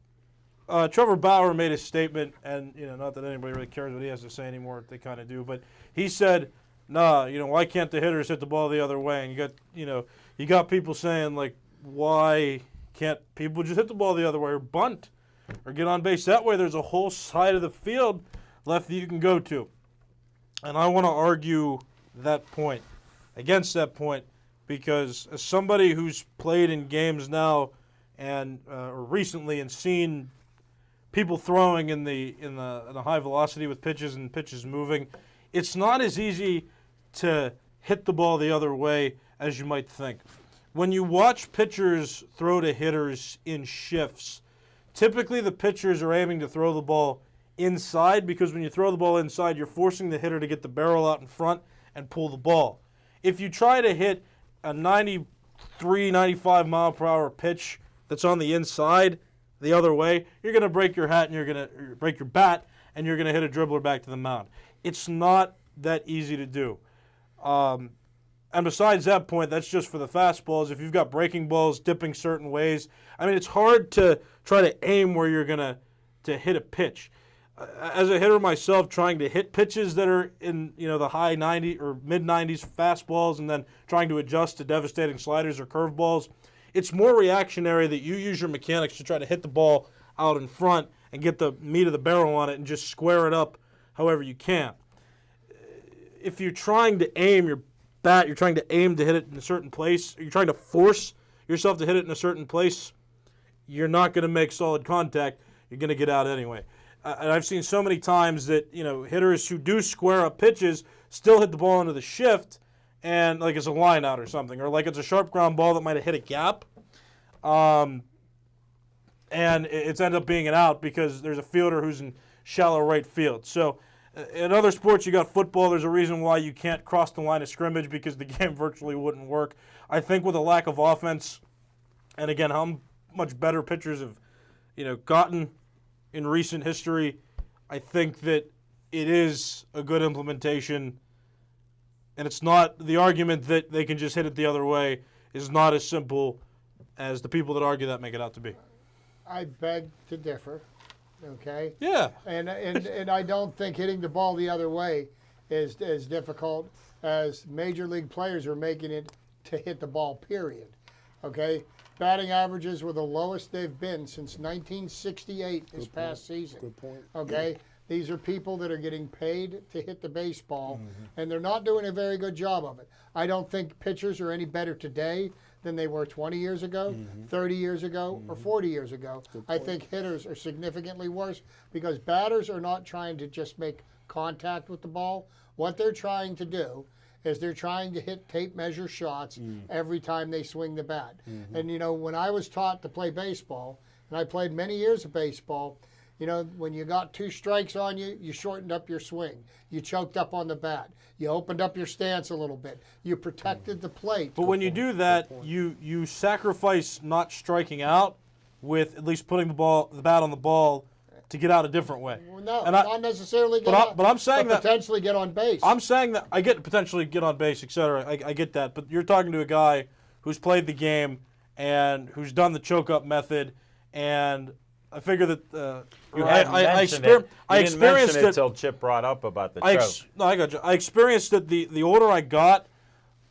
Trevor Bauer made a statement, and not that anybody really cares what he has to say anymore. They kind of do, but he said, "Nah, why can't the hitters hit the ball the other way?" And you got people saying like, "Why can't people just hit the ball the other way or bunt or get on base that way?" There's a whole side of the field left that you can go to, and I want to argue that point against that point. Because as somebody who's played in games now and or recently and seen people throwing in the high velocity with pitches and pitches moving, it's not as easy to hit the ball the other way as you might think. When you watch pitchers throw to hitters in shifts, typically the pitchers are aiming to throw the ball inside because when you throw the ball inside, you're forcing the hitter to get the barrel out in front and pull the ball. If you try to hit a 93, 95 mile per hour pitch that's on the inside the other way, you're going to break your hat and you're going to break your bat and you're going to hit a dribbler back to the mound. It's not that easy to do. And besides that point, that's just for the fastballs. If you've got breaking balls dipping certain ways, it's hard to try to aim where you're going to hit a pitch. as a hitter myself, trying to hit pitches that are in the high 90 or mid 90s fastballs, and then trying to adjust to devastating sliders or curveballs, it's more reactionary that you use your mechanics to try to hit the ball out in front and get the meat of the barrel on it and just square it up however you can. If you're trying to aim your bat, you're trying to aim to hit it in a certain place, or you're trying to force yourself to hit it in a certain place, you're not going to make solid contact. You're going to get out anyway. And I've seen so many times that hitters who do square up pitches still hit the ball into the shift, and like it's a line out or something, or like it's a sharp ground ball that might have hit a gap, and it's ended up being an out because there's a fielder who's in shallow right field. So in other sports, you got football. There's a reason why you can't cross the line of scrimmage because the game virtually wouldn't work. I think with a lack of offense, and again, how much better pitchers have gotten in recent history, I think that it is a good implementation, and it's not the argument that they can just hit it the other way is not as simple as the people that argue that make it out to be. I beg to differ. Okay. Yeah. And I don't think hitting the ball the other way is as difficult as major league players are making it to hit the ball. Period. Okay. Batting averages were the lowest they've been since 1968 this past season. Good point. Okay. These are people that are getting paid to hit the baseball, and they're not doing a very good job of it. I don't think pitchers are any better today than they were 20 years ago, 30 years ago, or 40 years ago. I think hitters are significantly worse because batters are not trying to just make contact with the ball. What they're trying to do is they're trying to hit tape measure shots every time they swing the bat. And, when I was taught to play baseball, and I played many years of baseball, when you got 2 strikes on you, you shortened up your swing. You choked up on the bat. You opened up your stance a little bit. You protected the plate. But when you do that, you sacrifice not striking out with at least putting the bat on the ball to get out a different way. Well, no, And not necessarily get but I'm saying that potentially get on base. I'm saying that I get to potentially get on base, etc. I get that, but you're talking to a guy who's played the game and who's done the choke up method, and I figure that I experienced it until Chip brought up about the choke. I got you. I experienced it. The older I got,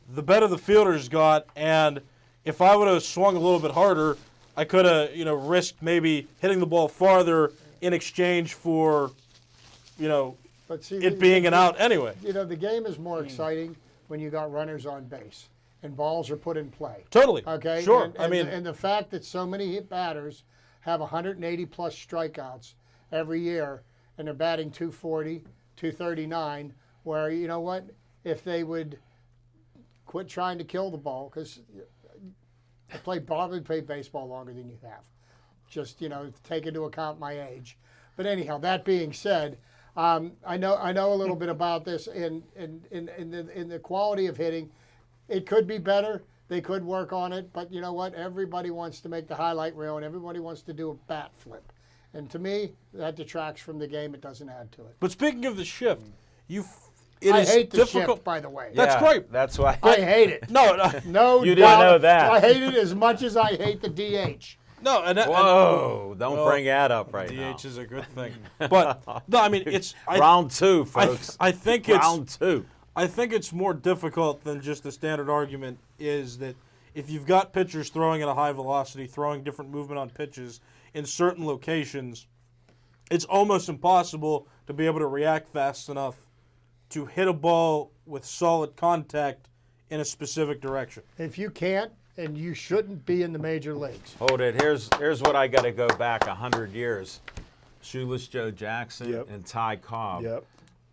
the better the fielders got, and if I would have swung a little bit harder, I could have risked maybe hitting the ball farther in exchange for But see, it being an out anyway. The game is more exciting when you got runners on base and balls are put in play. Totally. Okay. Sure. And the fact that so many hit batters have 180 plus strikeouts every year, and they're batting 240, 239, where if they would quit trying to kill the ball, because I probably played baseball longer than you have. Just take into account my age. But anyhow, that being said, I know a little bit about this in the quality of hitting. It could be better. They could work on it, but you know what? Everybody wants to make the highlight reel, and everybody wants to do a bat flip. And to me, that detracts from the game. It doesn't add to it. But speaking of the shift, I hate the difficult. shift, by the way. That's great. That's why. I hate it. No, You didn't know that. I hate it as much as I hate the DH. No, Whoa! Don't bring that up right now. DH is a good thing, but no, I mean it's round 2, folks. I think round 2. I think it's more difficult than just the standard argument is that if you've got pitchers throwing at a high velocity, throwing different movement on pitches in certain locations, it's almost impossible to be able to react fast enough to hit a ball with solid contact in a specific direction. If you can't, and you shouldn't be in the major leagues. Hold it. Here's what I got to go back 100 years. Shoeless Joe Jackson and Ty Cobb. Yep.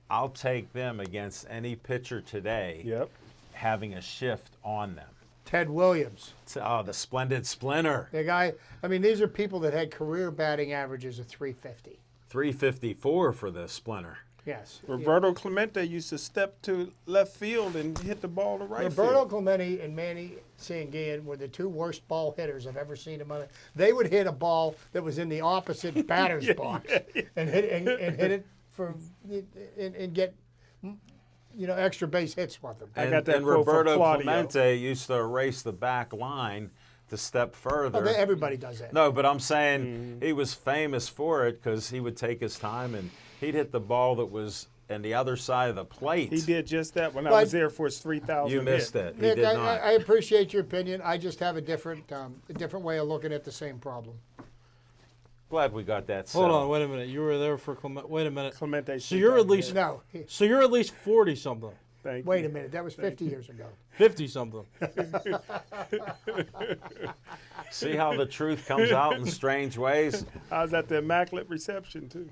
I'll take them against any pitcher today Yep. having a shift on them. Ted Williams. Oh, the splendid splinter. The guy, these are people that had career batting averages of 350. 354 for the splinter. Yes. Roberto Clemente used to step to left field and hit the ball to right Roberto field. Clemente and Manny Sanguillen were the 2 worst ball hitters I've ever seen in my life. They would hit a ball that was in the opposite batter's box and hit it for and get extra base hits with them. I got that and quote from Roberto Claudio. Clemente used to erase the back line to step further. Everybody does that. No, but I'm saying he was famous for it because he would take his time and he'd hit the ball that was on the other side of the plate. He did just that when I But- was there for his 3,000. You missed hit. it. He Nick, did I not. appreciate your opinion. I just have a different way of looking at the same problem. Glad we got that Hold settled. on, wait a minute. You were there for Clement. Wait a minute. Clemente. So you're at least No, so you're at least 40 something, Thank you. wait a minute. That was 50 years ago. 50 something. See how the truth comes out in strange ways? I was at the Immaculate Reception, too.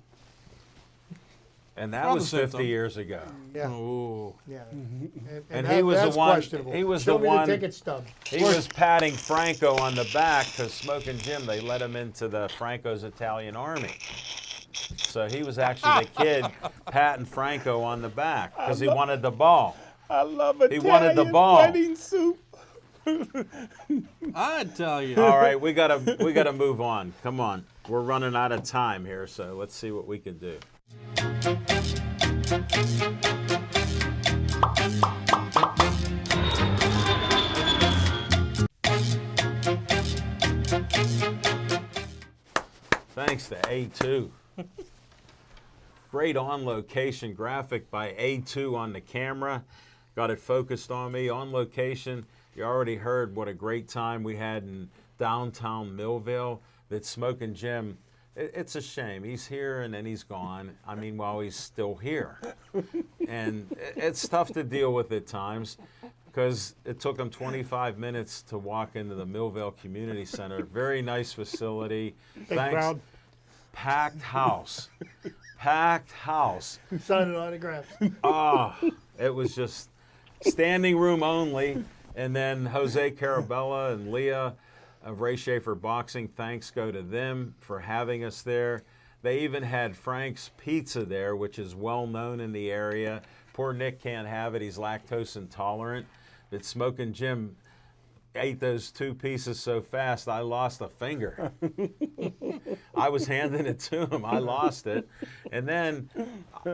And that Around was the same 50 time. years ago. Yeah, Ooh. yeah. And that- he was the that's one- questionable. he was Show the me one- the ticket stub. He was patting Franco on the back because Smoking Jim, they let him into the Franco's Italian Army. So he was actually the kid patting Franco on the back because he wanted the ball. I love He Italian wanted the ball. wedding soup. I tell you. All right, we gotta move on. Come on, we're running out of time here, so let's see what we can do. Thanks to A2. Great on-location graphic by A2 on the camera. Got it focused on me on location. You already heard what a great time we had in downtown Millville. That Smoking Jim, it's a shame. He's here and then he's gone. I mean, while he's still here. And it's tough to deal with at times because it took him 25 minutes to walk into the Millville Community Center. Very nice facility. crowd. Packed house. Packed house. Signing autographs. Oh, it was just standing room only. And then Jose Carabella and Leah of Ray Schaefer Boxing, thanks go to them for having us there. They even had Frank's Pizza there, which is well known in the area. Poor Nick can't have it. He's lactose intolerant. But Smoking Jim ate those 2 pieces so fast, I lost a finger. I was handing it to him. I lost it. And then,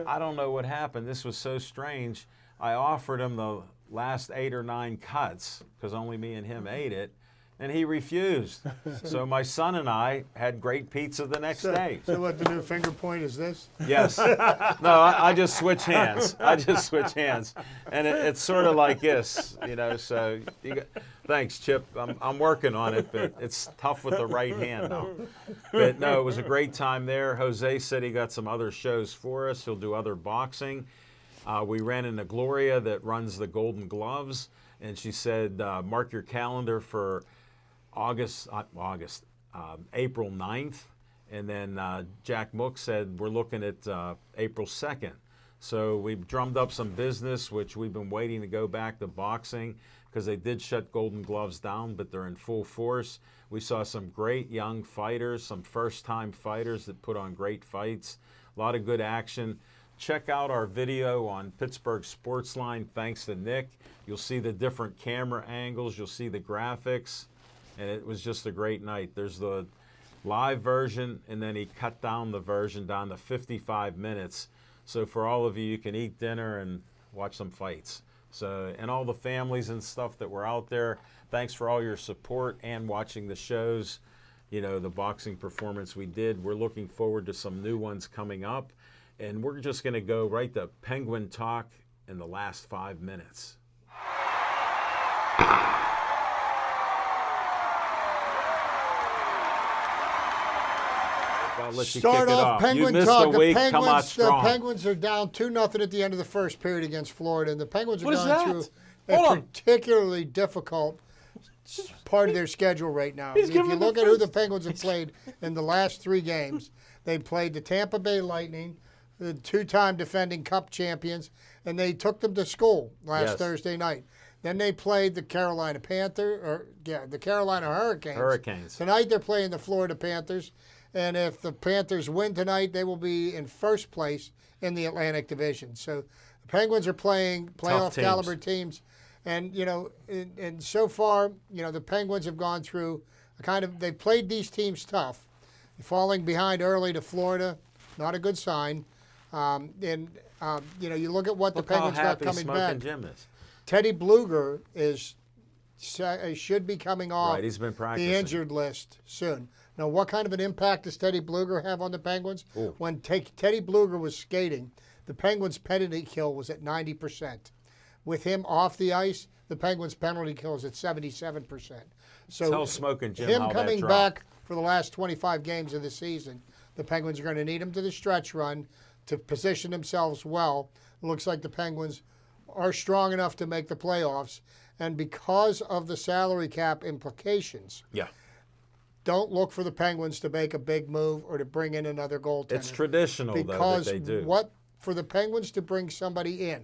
I don't know what happened. This was so strange. I offered him the last 8 or 9 cuts, because only me and him ate it, and he refused. So my son and I had great pizza the next day. So what, the new finger point is this? Yes. No, I just switch hands. I just switch hands. And it's sort of like this, you know, so thanks, Chip. I'm working on it, but it's tough with the right hand now. But no, it was a great time there. Jose said he got some other shows for us. He'll do other boxing. We ran into Gloria that runs the Golden Gloves, and she said, mark your calendar for April 9th. And then Jack Mook said, we're looking at April 2nd. So we've drummed up some business, which we've been waiting to go back to boxing because they did shut Golden Gloves down, but they're in full force. We saw some great young fighters, some first-time fighters that put on great fights. A lot of good action. Check out our video on Pittsburgh Sportsline, thanks to Nick. You'll see the different camera angles. You'll see the graphics. And it was just a great night. There's the live version, and then he cut down the version down to 55 minutes. So for all of you, you can eat dinner and watch some fights. So, and all the families and stuff that were out there, thanks for all your support and watching the shows. You know, the boxing performance we did. We're looking forward to some new ones coming up. And we're just going to go right to Penguin Talk in the last 5 minutes. I'll let you Start kick it off off. Penguin You missed talk. a week. The Come out Penguins, strong. the Penguins are down 2-0 at the end of the first period against Florida, and the Penguins are What is going that? through Hold a on. particularly difficult part of their schedule right now. He's If giving you them look the at who the first- Penguins have played in the last 3 games, they played the Tampa Bay Lightning, the 2-time defending Cup champions, and they took them to school last Yes. Thursday night. Then they played the Carolina the Carolina Hurricanes. Hurricanes. Tonight they're playing the Florida Panthers, and if the Panthers win tonight, they will be in first place in the Atlantic Division. So the Penguins are playing playoff teams. caliber teams, and you know, and so far, you know, the Penguins have gone through they played these teams tough, falling behind early to Florida, not a good sign. You know, you look at what Look the Penguins how got happy coming Smoking back. Jim is. Teddy Bluger is should be coming off Right, he's been practicing. the injured list soon. Now, what kind of an impact does Teddy Bluger have on the Penguins? Ooh. When Teddy Bluger was skating, the Penguins' penalty kill was at 90%. With him off the ice, the Penguins' penalty kill is at 77%. So Tell Smoking Jim him how that coming dropped. back for the last 25 games of the season, the Penguins are going to need him to the stretch run to position themselves well. It looks like the Penguins are strong enough to make the playoffs. And because of the salary cap implications, Yeah. don't look for the Penguins to make a big move or to bring in another goaltender. It's traditional, though, that because they do. for the Penguins to bring somebody in,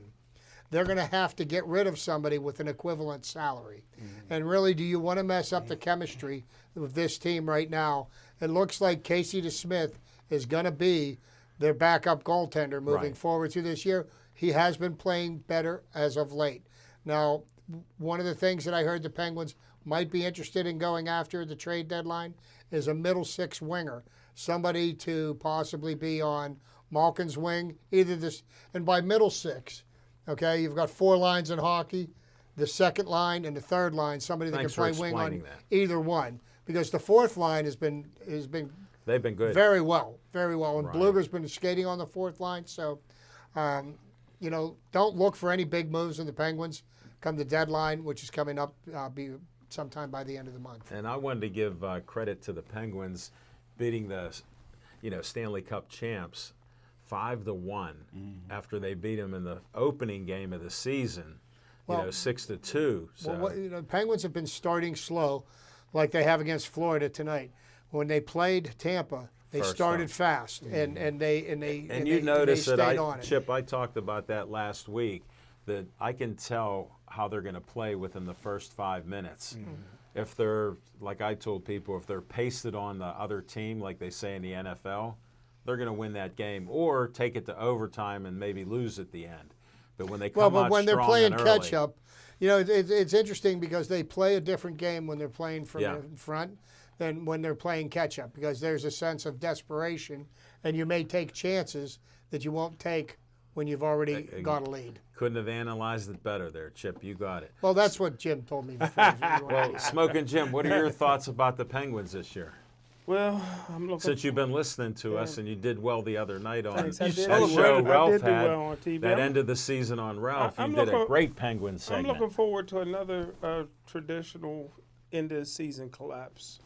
they're going to have to get rid of somebody with an equivalent salary. Mm-hmm. And really, do you want to mess up the chemistry of this team right now? It looks like Casey DeSmith is going to be their backup goaltender moving Right. forward through this year. He has been playing better as of late. Now, one of the things that I heard the Penguins might be interested in going after the trade deadline is a middle six winger, somebody to possibly be on Malkin's wing, either this, and by middle six, okay, you've got 4 lines in hockey, the second line and the third line, somebody that Thanks can play for wing on explaining that. either one, because the fourth line has been They've been good. very well, and Right. Bluger's been skating on the fourth line, so don't look for any big moves in the Penguins come the deadline, which is coming up, be sometime by the end of the month. And I wanted to give credit to the Penguins beating the, Stanley Cup champs 5-1 after they beat them in the opening game of the season. Well- 6-2. So Well, Penguins have been starting slow, like they have against Florida tonight. When they played Tampa, they First started off. fast, and they and you notice they that stayed on it. Chip, I talked about that last week, that I can tell how they're going to play within the first 5 minutes. If they're, like I told people, if they're pasted on the other team, like they say in the NFL, they're going to win that game or take it to overtime and maybe lose at the end. But when they come Well, out but when they're strong playing and early, catch up, it's interesting because they play a different game when they're playing from Yeah. in front than when they're playing catch up, because there's a sense of desperation, and you may take chances that you won't take when you've already got a lead. couldn't have analyzed it better there, Chip. You got it. Well, that's what Jim told me before. Well, Smoking Jim, what are your thoughts about the Penguins this year? Well, I'm looking. Since you've been listening to us and you did well the other night on Thanks, I that did. show I Ralph did do had, well on TV. that I'm- end of the season on Ralph, I'm you did a looking- great Penguin I'm segment. looking forward to another traditional end of season collapse.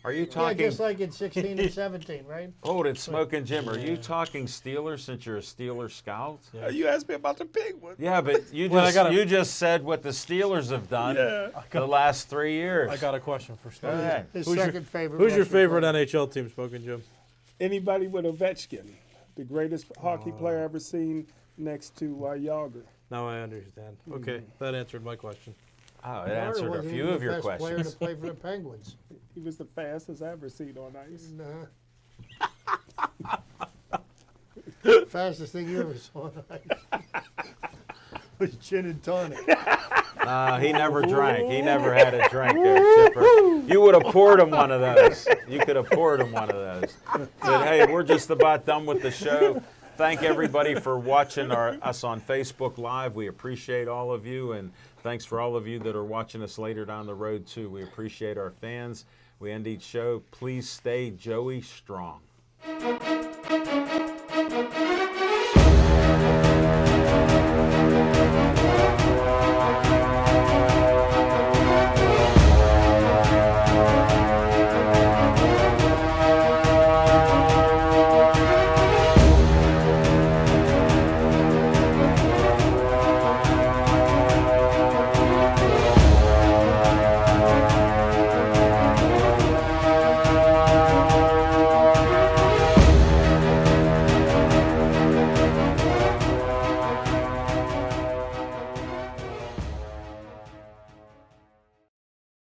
Are you Yeah, talking, just like in 16 and 17, right? hold it, Smoking Jim, are you talking Steelers since you're a Steeler scout? You asked me about the Penguins. Yeah, but you Well, you just said what the Steelers have done Yeah. the last 3 years. I got a question for Go Smoking. ahead. His Who's your- second favorite. Who's your Western favorite player. NHL team, Smoking Jim? Anybody with Ovechkin, the greatest hockey player ever seen, next to Yager. Now I understand. Okay, that answered my question. Oh, it Marner answered a wasn't few even of the your best player questions. to play for the Penguins. He was the fastest I ever seen on ice. Fastest thing you ever saw on ice was gin and tonic. He never drank. He never had a drink there, Chipper. You would have poured him one of those. You could have poured him one of those. But hey, we're just about done with the show. Thank everybody for watching us on Facebook Live. We appreciate all of you, and thanks for all of you that are watching us later down the road too. We appreciate our fans. We end each show. Please stay Joey strong.